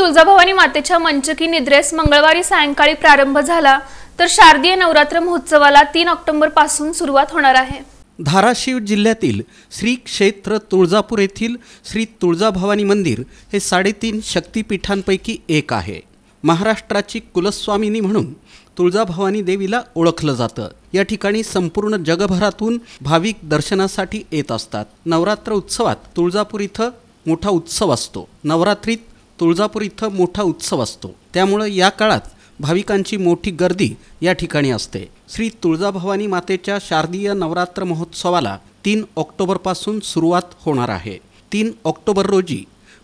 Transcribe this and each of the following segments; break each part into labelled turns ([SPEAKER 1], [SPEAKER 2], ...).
[SPEAKER 1] तुळजाभवानी मातेच्या मंचकी निद्रेस मंगळवारी सायंकाळी प्रारंभ झाला, तर शारदीय नवरात्र महोत्सवाला 3 ऑक्टोबर पासून सुरुवात होणार आहे।
[SPEAKER 2] धाराशिव जिल्ह्यातील श्री क्षेत्र तुळजापूर येथील श्री तुळजाभवानी मंदिर हे 3.5 शक्तिपीठांपैकी एक आहे। महाराष्ट्राची कुलस्वामिनी म्हणून तुळजाभवानी देवीला ओळखलं जातं। या ठिकाणी संपूर्ण जगभरातून भाविक दर्शनासाठी येत असतात। नवरात्र उत्सवात तुळजापूर इथं मोठा उत्सव असतो। नवरात्रीत तुळजापूर इथं मोठा उत्सव असतो, त्यामुळे या काळात भाविकांची मोठी गर्दी या ठिकाणी असते। श्री तुळजाभवानी मातेच्या शारदीय नवरात्र महोत्सवाला 3 ऑक्टोबरपासून सुरुवात होणार आहे। 3 ऑक्टोबर रोजी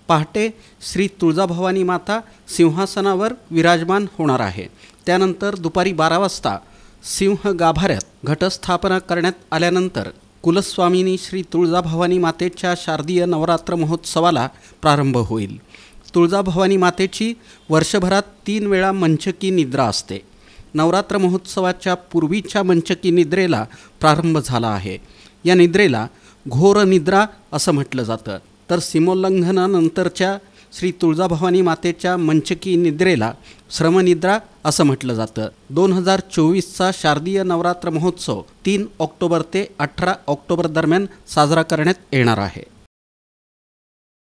[SPEAKER 2] पहाटे श्री तुळजाभवानी माता सिंहासनावर विराजमान होणार आहे। त्यानंतर दुपारी 12 वाजता सिंह गाभाऱ्यात घटस्थापना करण्यात आल्यानंतर कुलस्वामिनी श्री तुळजाभवानी मातेच्या शारदीय नवरात्र महोत्सवाला प्रारंभ होईल। तुळजाभवानी मातेची वर्षभरात 3 वेळा मंचकी निद्रा असते। नवरात्र महोत्सवाच्या पूर्वीच्या मंचकी निद्रेला प्रारंभ झाला आहे। या निद्रेला घोर निद्रा असं म्हटलं जातं, तर सीमोल्लंघनानंतरच्या श्री तुळजाभवानी मातेच्या मंचकी निद्रेला श्रमनिद्रा असं म्हटलं जातं। 2024चा शारदीय नवरात्र महोत्सव 3 ऑक्टोबर ते 18 ऑक्टोबर दरम्यान साजरा करण्यात येणार आहे।